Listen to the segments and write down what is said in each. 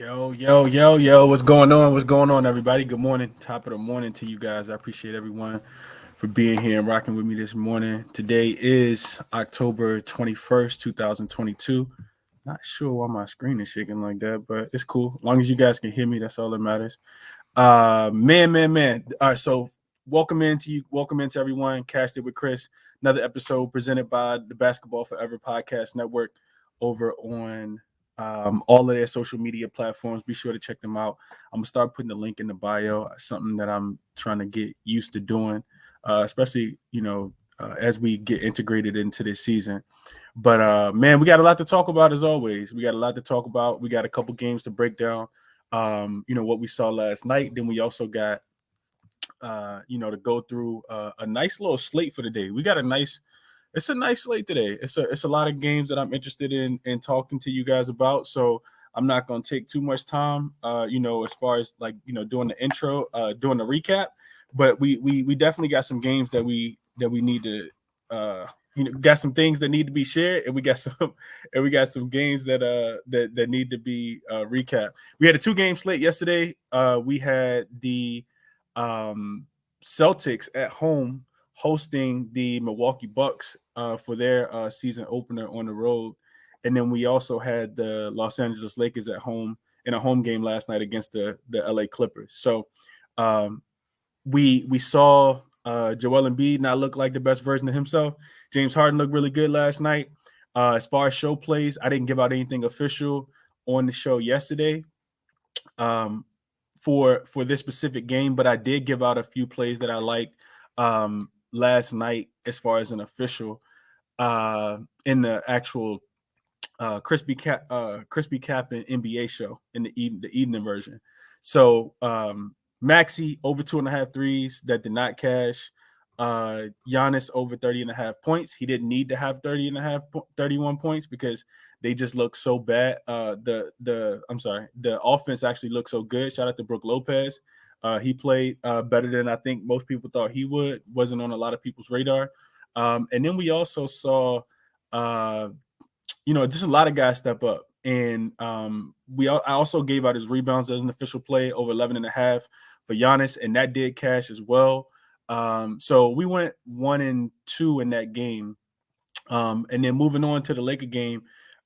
Yo, what's going on? What's going on, everybody? Good morning. Top of the morning to you guys. I appreciate everyone for being here and rocking with me this morning. Today is October 21st, 2022. Not sure why my screen is shaking like that, but it's cool. As long as you guys can hear me, that's all that matters. Man. All right, so welcome into everyone. Cashed It with Chris. Another episode presented by the Basketball Forever Podcast Network over on all of their social media platforms. Be sure to check them out. I'm gonna start putting the link in the bio. Something that I'm trying to get used to doing, especially as we get integrated into this season. But man, we got a lot to talk about as always. We got a lot to talk about. We got a couple games to break down. What we saw last night. Then we also got to go through a nice little slate for the day. It's a nice slate today. It's a lot of games that I'm interested in talking to you guys about. So I'm not going to take too much time, as far as doing the intro, doing the recap. But we definitely got some games that we need to, got some things that need to be shared, and we got some games that need to be recapped. We had a 2-game slate yesterday. We had the Celtics at home hosting the Milwaukee Bucks for their season opener on the road. And then we also had the Los Angeles Lakers at home in a home game last night against the LA Clippers. So we saw Joel Embiid not look like the best version of himself. James Harden looked really good last night. As far as show plays, I didn't give out anything official on the show yesterday for this specific game, but I did give out a few plays that I liked last night as far as an official in the actual Crispy Cap and NBA show in the evening version. So Maxey over 2.5 threes that did not cash. Giannis over 30.5 points. He didn't need to have 31 points because they just look so bad. The offense actually looked so good. Shout out to Brook Lopez. He played better than I think most people thought he would. Wasn't on a lot of people's radar. And then we also saw, just a lot of guys step up. And I also gave out his rebounds as an official play over 11.5 for Giannis, and that did cash as well. So we went 1-2 in that game. And then moving on to the Laker game,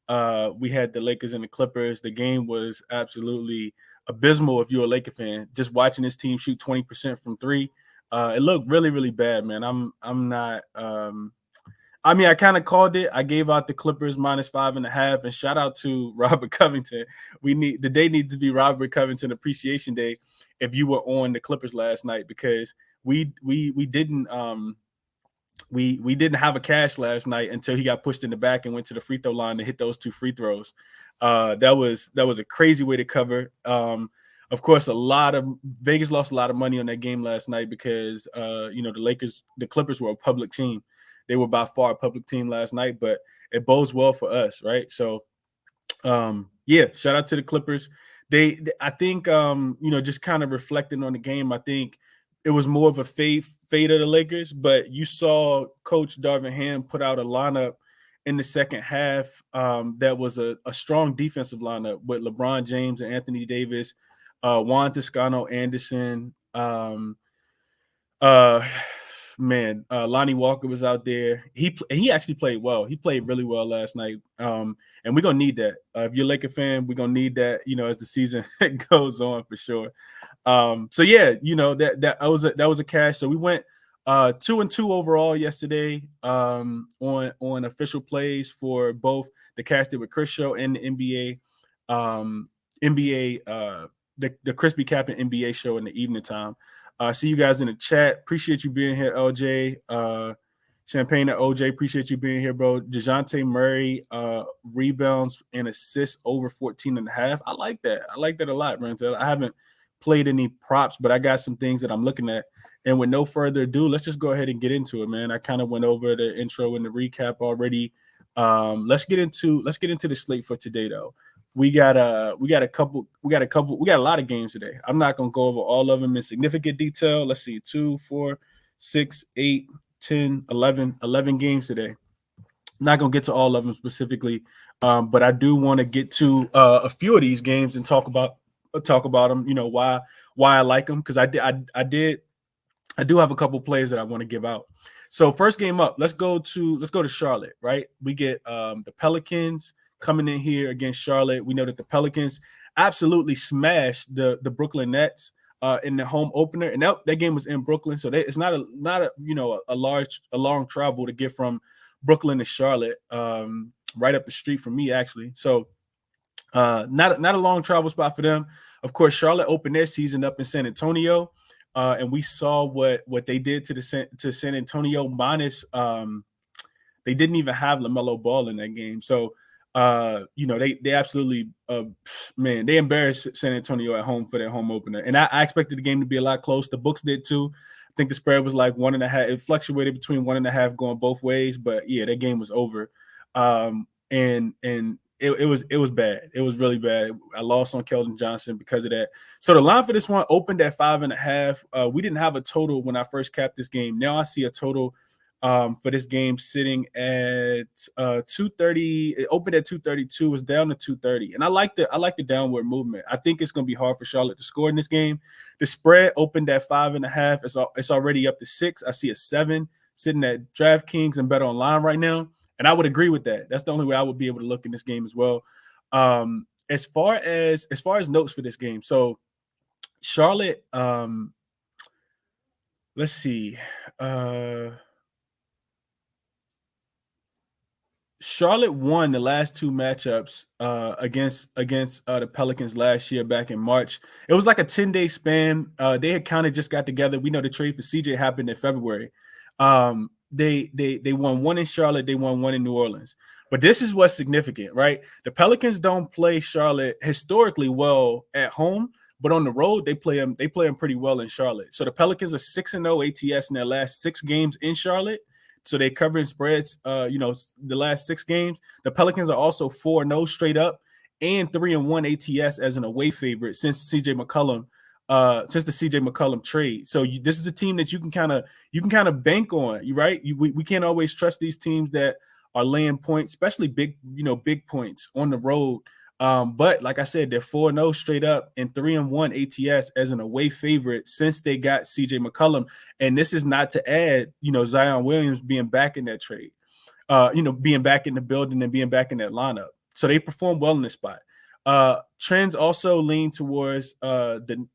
we had the Lakers and the Clippers. The game was absolutely abysmal if you're a Laker fan. Just watching this team shoot 20% from three, it looked really, really bad, man. I'm not. I kind of called it. I gave out the Clippers -5.5, and shout out to Robert Covington. The day needs to be Robert Covington Appreciation Day if you were on the Clippers last night, because we didn't we didn't have a cash last night until he got pushed in the back and went to the free throw line to hit those 2 free throws. That was a crazy way to cover. Of course, Vegas lost a lot of money on that game last night because the Clippers were a public team. They were by far a public team last night, but it bodes well for us, right? So, shout out to the Clippers. I think, just kind of reflecting on the game, I think it was more of a fade of the Lakers, but you saw Coach Darvin Ham put out a lineup in the second half that was a strong defensive lineup with LeBron James and Anthony Davis, Juan Toscano Anderson, Lonnie Walker was out there. He actually played well. He played really well last night. And we're gonna need that. If you're a Laker fan, we're gonna need that, as the season goes on for sure. That was a cash. So we went 2-2 overall yesterday on official plays for both the Cashed It with Chris show and the the Crispy Cap and NBA show in the evening time. See you guys in the chat. Appreciate you being here, LJ. Champagne and OJ, appreciate you being here, bro. DeJounte Murray, rebounds and assists over 14.5. I like that. I like that a lot, Renzel. I haven't played any props, but I got some things that I'm looking at. And with no further ado, let's just go ahead and get into it, man. I kind of went over the intro and the recap already. Let's get into the slate for today, though. We got a lot of games today. I'm not gonna go over all of them in significant detail. Let's see, 2, 4, 6, 8, 10, 11 games today. Not gonna get to all of them specifically, But I do want to get to a few of these games and talk about them. Why I like them, because I do have a couple plays that I want to give out. So first game up, let's go to Charlotte, right? We get the Pelicans coming in here against Charlotte. We know that the Pelicans absolutely smashed the Brooklyn Nets in the home opener, and that game was in Brooklyn, so it's not a a long travel to get from Brooklyn to Charlotte, right up the street from me actually. So not a long travel spot for them. Of course, Charlotte opened their season up in San Antonio, and we saw what they did to San Antonio. Minus, they didn't even have LaMelo Ball in that game. So, they absolutely, man, they embarrassed San Antonio at home for their home opener. And I expected the game to be a lot close. The books did too. I think the spread was like 1.5. It fluctuated between 1.5 going both ways, but yeah, that game was over. And it was bad. It was really bad. I lost on Keldon Johnson because of that. So the line for this one opened at 5.5. We didn't have a total when I first capped this game. Now I see a total for this game sitting at 230. It opened at 232. It's down to 230, and I like the downward movement. I think it's going to be hard for Charlotte to score in this game. The spread opened at 5.5. It's already up to 6. I see a 7 sitting at DraftKings and Bet Online right now. And I would agree with that. That's the only way I would be able to look in this game as well. As far as notes for this game, so Charlotte, let's see. Charlotte won the last two matchups against the Pelicans last year back in March. It was like a 10-day span. They had kind of just got together. We know the trade for CJ happened in February. They won one in Charlotte. They won one in New Orleans. But this is what's significant, right? The Pelicans don't play Charlotte historically well at home, but on the road they play them pretty well in Charlotte. So the Pelicans are 6-0 ATS in their last 6 games in Charlotte. So they covering spreads, the last 6 games. The Pelicans are also 4-0 straight up and 3-1 ATS as an away favorite since the CJ McCollum trade. So this is a team that you can kind of bank on, right? We can't always trust these teams that are laying points, especially big points on the road. But like I said, they're 4-0 straight up and 3-1 ATS as an away favorite since they got CJ McCollum. And this is not to add, Zion Williams being back in that trade, being back in the building and being back in that lineup. So they perform well in this spot. Trends also lean towards the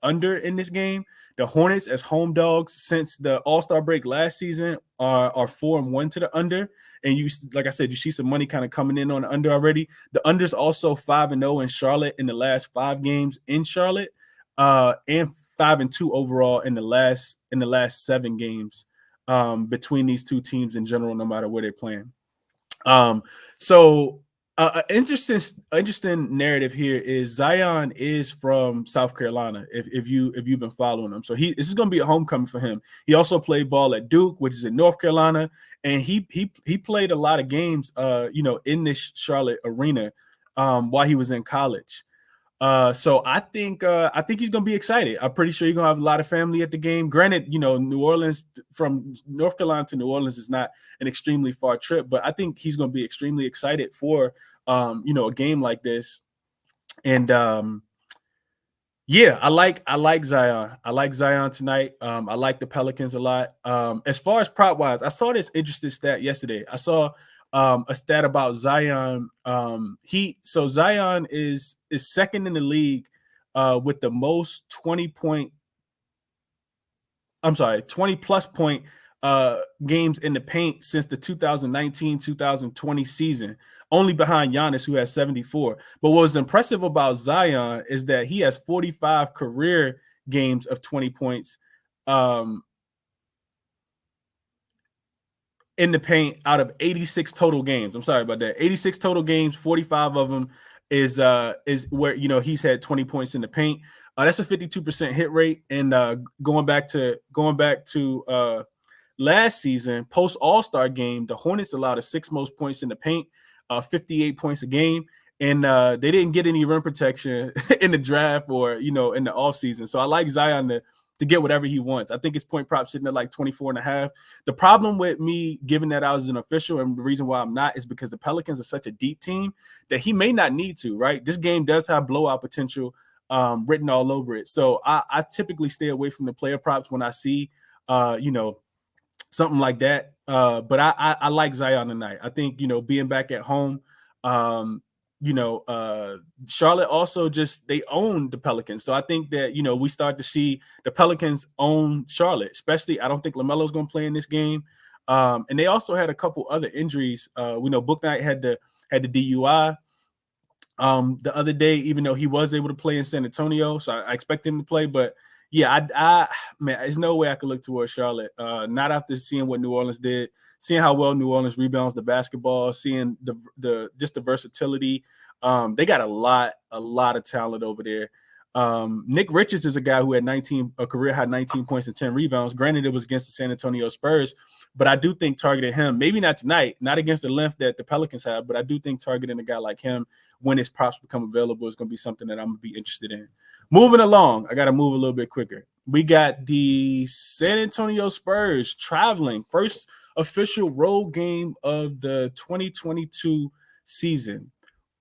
under in this game. The Hornets as home dogs since the All-Star break last season are 4-1 to the under. And like I said, you see some money kind of coming in on the under already. The under's also 5-0 in Charlotte in the last 5 games in Charlotte, and 5-2 overall in the last 7 games between these two teams in general, no matter where they're playing. So interesting narrative here is Zion is from South Carolina. If you've been following him, so this is going to be a homecoming for him. He also played ball at Duke, which is in North Carolina, and he played a lot of games, in this Charlotte arena, while he was in college. So I think he's gonna be excited. I'm pretty sure you're gonna have a lot of family at the game. Granted, New Orleans, from North Carolina to New Orleans is not an extremely far trip, but I think he's gonna be extremely excited for a game like this. And yeah, I like Zion. I like Zion tonight. I like the Pelicans a lot. As far as prop wise, I saw this interesting stat yesterday. I saw a stat about Zion. Zion is second in the league with the most 20 plus point games in the paint since the 2019-2020 season, only behind Giannis, who has 74. But what was impressive about Zion is that he has 45 career games of 20 points in the paint out of 86 total games. I'm sorry about that. 86 total games, 45 of them is where he's had 20 points in the paint. That's a 52% hit rate. And going back to last season, post All-Star game, the Hornets allowed the 6th most points in the paint, 58 points a game. And they didn't get any rim protection in the draft or in the offseason. So I like Zion to get whatever he wants. I think his point prop sitting at like 24.5. The problem with me giving that out as an official, and the reason why I'm not, is because the Pelicans are such a deep team that he may not need to, right? This game does have blowout potential written all over it. So I typically stay away from the player props when I see, something like that. But I like Zion tonight. I think, being back at home, Charlotte also they own the Pelicans. So I think that, we start to see the Pelicans own Charlotte, especially I don't think LaMelo's going to play in this game. And they also had a couple other injuries. We know Book Knight had the DUI the other day, even though he was able to play in San Antonio. So I expect him to play, but yeah, man, there's no way I could look towards Charlotte. Not after seeing what New Orleans did, seeing how well New Orleans rebounds the basketball, seeing the versatility. They got a lot of talent over there. Nick Richards is a guy who had a career high 19 points and 10 rebounds. Granted, it was against the San Antonio Spurs, but I do think targeting him, maybe not tonight, not against the length that the Pelicans have, but I do think targeting a guy like him when his props become available is going to be something that I'm going to be interested in. Moving along, I got to move a little bit quicker. We got the San Antonio Spurs traveling, first official road game of the 2022 season.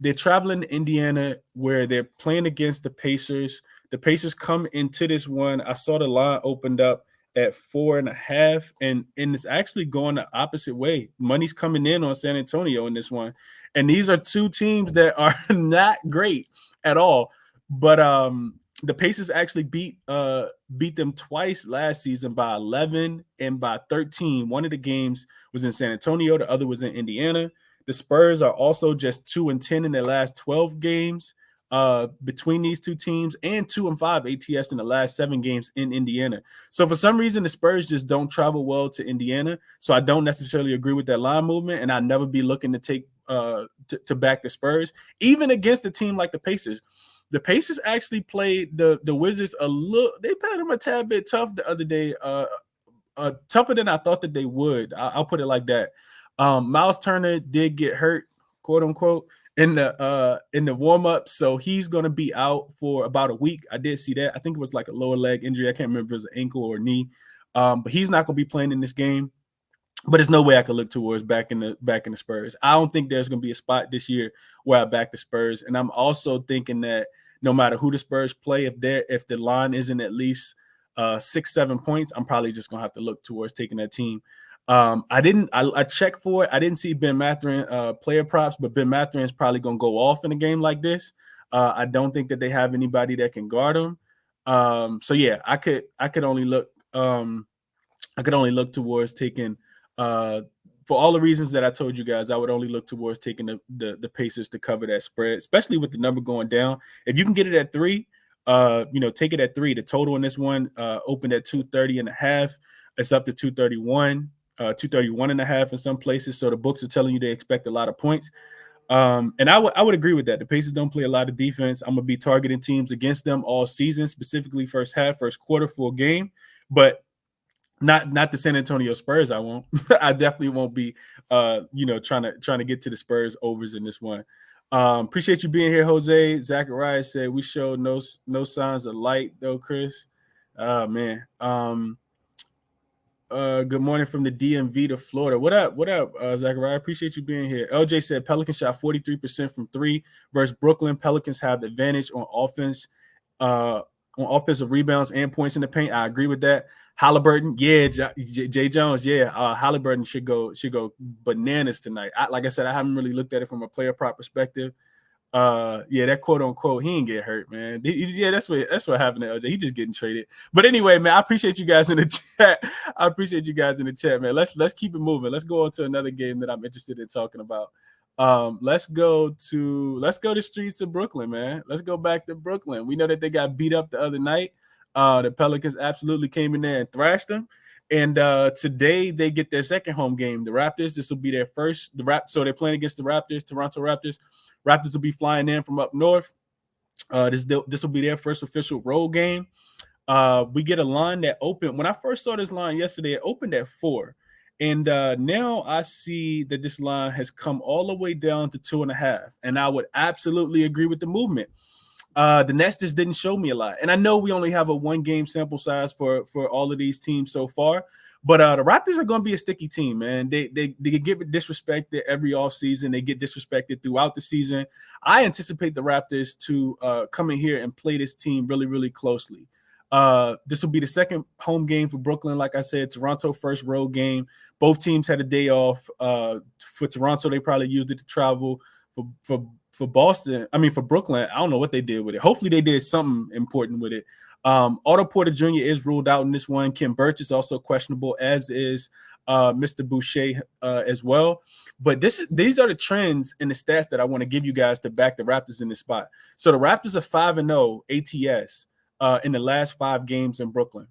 They're traveling to Indiana where they're playing against the Pacers. The Pacers come into this one. I saw the line opened up at 4.5, and it's actually going the opposite way. Money's coming in on San Antonio in this one. And these are two teams that are not great at all. But the Pacers actually beat them twice last season by 11 and by 13. One of the games was in San Antonio. The other was in Indiana. The Spurs are also just 2-10 in their last 12 games between these two teams, and 2-5 ATS in the last 7 games in Indiana. So for some reason, the Spurs just don't travel well to Indiana. So I don't necessarily agree with that line movement, and I'd never be looking to take to back the Spurs, even against a team like the Pacers. The Pacers actually played the Wizards a little. They played them a tad bit tough the other day, tougher than I thought that they would. I'll put it like that. Miles Turner did get hurt, quote unquote, in the warm-up, so he's going to be out for about a week. I did see that. I think it was like a lower leg injury. I can't remember if it was an ankle or knee, but he's not going to be playing in this game. But there's no way I could look towards back in the Spurs. I don't think there's going to be a spot this year where I back the Spurs, and I'm also thinking that no matter who the Spurs play, if the line isn't at least 6-7 points, I'm probably just going to have to look towards taking that team. I checked for it. I didn't see Ben Mathurin player props, but Ben Mathurin is probably going to go off in a game like this. I don't think that they have anybody that can guard him. So yeah, I could only look towards taking for all the reasons that I told you guys. I would only look towards taking the Pacers to cover that spread, especially with the number going down. If you can get it at 3, take it at 3. The total in this one opened at 230.5. It's up to 231. 231.5 in some places. So the books are telling you they expect a lot of points. And I would agree with that. The Pacers don't play a lot of defense. I'm going to be targeting teams against them all season, specifically first half, first quarter, full game, but not the San Antonio Spurs. I won't. I definitely won't be trying to get to the Spurs overs in this one. Appreciate you being here, Jose. Zachariah said we showed no signs of light though, Chris. Man. Good morning from the DMV to Florida. What up, Zachariah? I appreciate you being here. LJ said Pelicans shot 43% from 3 versus Brooklyn. Pelicans have the advantage on offense, on offensive rebounds and points in the paint. I agree with that. Halliburton, yeah. Jay Jones, yeah. Halliburton should go bananas tonight. Like I said, I haven't really looked at it from a player prop perspective. That quote unquote, he ain't get hurt, man. That's what happened to LJ. He just getting traded. But anyway, man, I appreciate you guys in the chat. Man. Let's keep it moving. Let's go on to another game that I'm interested in talking about. Let's go to streets of Brooklyn, man. Let's go back to Brooklyn. We know that they got beat up the other night. The Pelicans absolutely came in there and thrashed them. And today they get their second home game. The Raptors, this will be their first. So they're playing against the Raptors, Toronto Raptors. Raptors will be flying in from up north. This will be their first official road game. We get a line that opened. When I first saw this line yesterday, it opened at 4. And now I see that this line has come all the way down to 2.5. And I would absolutely agree with the movement. The Nets just didn't show me a lot. And I know we only have a 1-game sample size for all of these teams so far, but the Raptors are going to be a sticky team, man. They get disrespected every offseason. They get disrespected throughout the season. I anticipate the Raptors to come in here and play this team really, really closely. This will be the second home game for Brooklyn. Like I said, Toronto first road game. Both teams had a day off. For Toronto, they probably used it to travel. For Boston, for Brooklyn, I don't know what they did with it. Hopefully they did something important with it. Otto Porter Jr. is ruled out in this one. Kim Birch is also questionable, as is Mr. Boucher as well. But these are the trends and the stats that I want to give you guys to back the Raptors in this spot. So the Raptors are 5-0 ATS in the last 5 games in Brooklyn.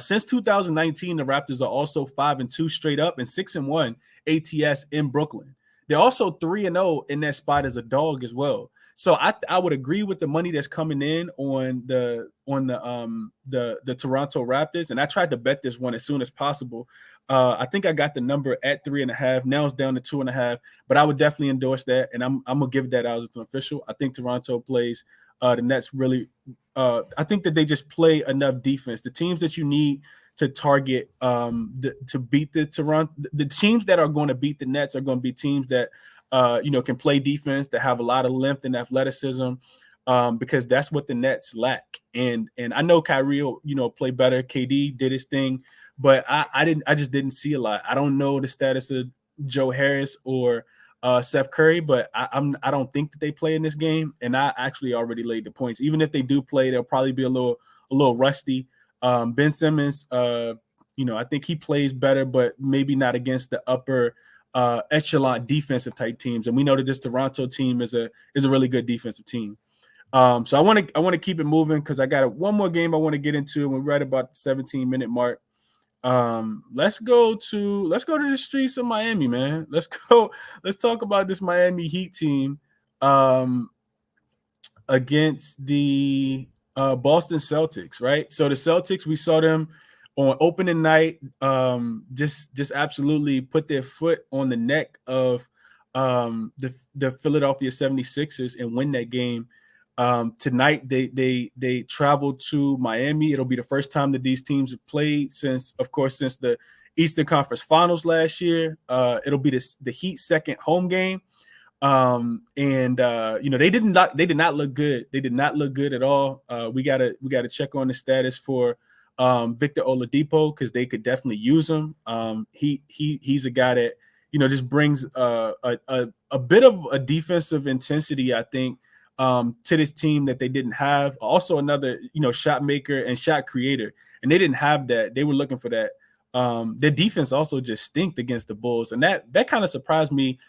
Since 2019, the Raptors are also 5-2 straight up and 6-1 ATS in Brooklyn. They're also 3-0 in that spot as a dog as well. So I would agree with the money that's coming in on the Toronto Raptors, and I tried to bet this one as soon as possible. I think I got the number at 3.5. Now it's down to 2.5, but I would definitely endorse that, and I'm gonna give that out as an official. I think Toronto plays the Nets really. I think that they just play enough defense. The teams that you need to target to beat the teams that are going to beat the Nets are going to be teams that can play defense, that have a lot of length and athleticism, because that's what the Nets lack. And I know Kyrie will play better. KD did his thing, but I just didn't see a lot. I don't know the status of Joe Harris or Seth Curry, but I don't think that they play in this game. And I actually already laid the points. Even if they do play, they'll probably be a little rusty. Ben Simmons, I think he plays better, but maybe not against the upper echelon defensive type teams. And we know that this Toronto team is a really good defensive team. So I want to keep it moving because I got one more game I want to get into, and we're right about the 17-minute mark. Let's go to the streets of Miami, man. Let's talk about this Miami Heat team against the Boston Celtics, right? So the Celtics, we saw them on opening night, just absolutely put their foot on the neck of the Philadelphia 76ers and win that game. Tonight they traveled to Miami. It'll be the first time that these teams have played since the Eastern Conference Finals last year. It'll be the Heat's second home game. They did not look good. They did not look good at all. We gotta check on the status for Victor Oladipo, because they could definitely use him. He's a guy that just brings a bit of a defensive intensity, I think, to this team that they didn't have. Also another shot maker and shot creator, and they didn't have that. They were looking for that. Their defense also just stinked against the Bulls, and that kind of surprised me.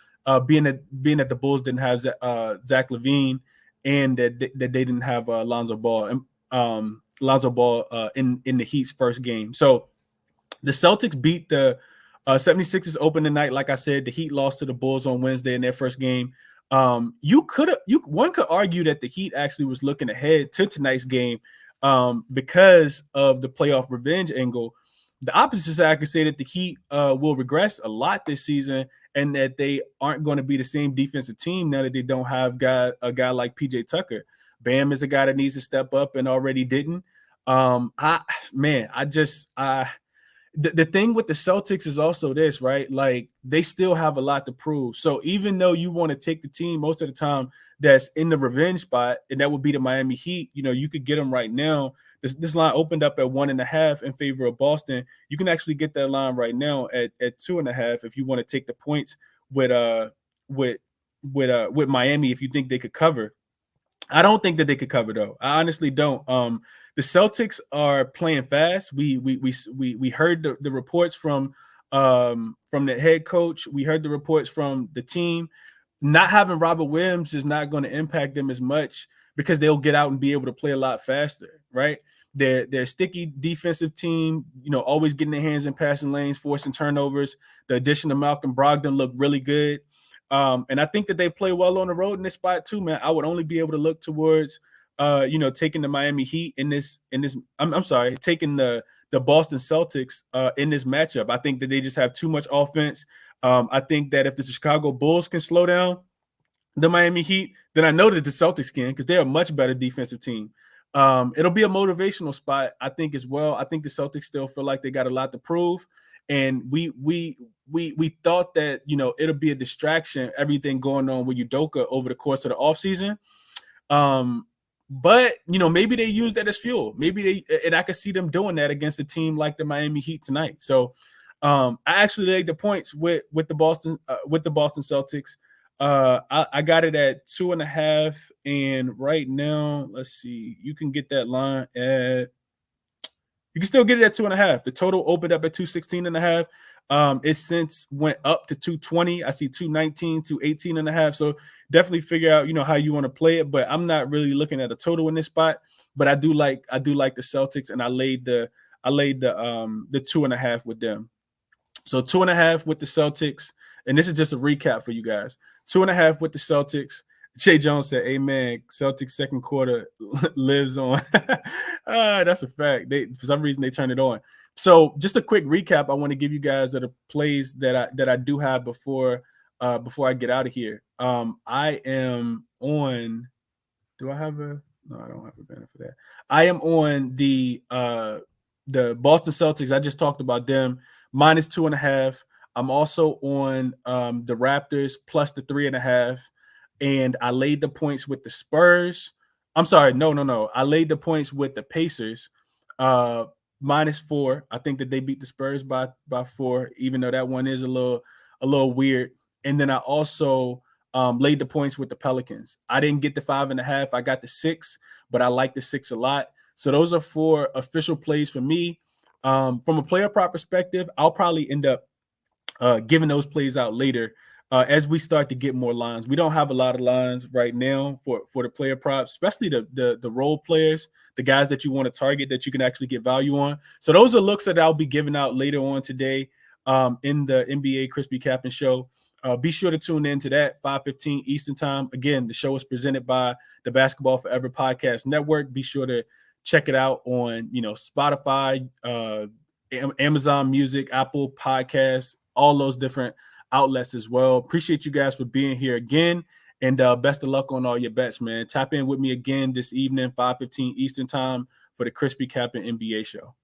Being that the Bulls didn't have Zach LaVine, and that they didn't have Lonzo Ball in the Heat's first game. So the Celtics beat the 76ers open the night. Like I said, the Heat lost to the Bulls on Wednesday in their first game. One could argue that the Heat actually was looking ahead to tonight's game because of the playoff revenge angle. The opposite side, I could say that the Heat will regress a lot this season, and that they aren't going to be the same defensive team now that they don't have a guy like PJ Tucker. Bam is a guy that needs to step up and already didn't. The thing with the Celtics is also this, right? Like, they still have a lot to prove. So even though you want to take the team most of the time that's in the revenge spot, and that would be the Miami Heat, you could get them right now. This line opened up at 1.5 in favor of Boston. You can actually get that line right now at 2.5 if you want to take the points with Miami, if you think they could cover. I don't think that they could cover, though. I honestly don't. The Celtics are playing fast. We heard the reports from the head coach. We heard the reports from the team. Not having Robert Williams is not going to impact them as much, because they'll get out and be able to play a lot faster, right? They're a sticky defensive team, always getting their hands in passing lanes, forcing turnovers. The addition of Malcolm Brogdon looked really good. And I think that they play well on the road in this spot too, man. I would only be able to look towards, taking the Miami Heat taking the Boston Celtics in this matchup. I think that they just have too much offense. I think that if the Chicago Bulls can slow down the Miami Heat than I know that the Celtics can, because they're a much better defensive team. It'll be a motivational spot, I think, as well. I think the Celtics still feel like they got a lot to prove, and we thought that, you know, it'll be a distraction, everything going on with Udoka over the course of the offseason. But you know, maybe they use that as fuel. Maybe and I could see them doing that against a team like the Miami Heat tonight. So I actually laid the points with the Boston Celtics. I got it at 2.5, and right now, let's see, you can get that line at, you can still get it at 2.5. The total opened up at 216.5. It since went up to 220. I see 219, 218.5. So definitely figure out, you know, how you want to play it. But I'm not really looking at a total in this spot. But I do like the Celtics, and I laid the 2.5 with them. So 2.5 with the Celtics, and this is just a recap for you guys. 2.5 with the Celtics. Jay Jones said, "Amen." Celtics second quarter lives on. That's a fact. For some reason they turned it on. So just a quick recap. I want to give you guys the plays that I do have before I get out of here. I am on. Do I have a? No, I don't have a banner for that. I am on the Boston Celtics. I just talked about them. -2.5. I'm also on the Raptors plus the 3.5, and I laid the points with the Spurs. I'm sorry, no. I laid the points with the Pacers, -4. I think that they beat the Spurs by 4, even though that one is a little weird. And then I also laid the points with the Pelicans. I didn't get the 5.5. I got the 6, but I like the 6 a lot. So those are 4 official plays for me. From a player prop perspective, I'll probably end up giving those plays out later as we start to get more lines. We don't have a lot of lines right now for the player props, especially the role players, the guys that you want to target that you can actually get value on. So those are looks that I'll be giving out later on today in the NBA Crispy Captain Show. Be sure to tune in to that 5:15 Eastern Time. Again, the show is presented by the Basketball Forever Podcast Network. Be sure to check it out on, you know, Spotify, Amazon Music, Apple Podcasts, all those different outlets as well. Appreciate you guys for being here again, and best of luck on all your bets, man. Tap in with me again this evening, 5:15 Eastern Time, for the Crispy Captain NBA Show.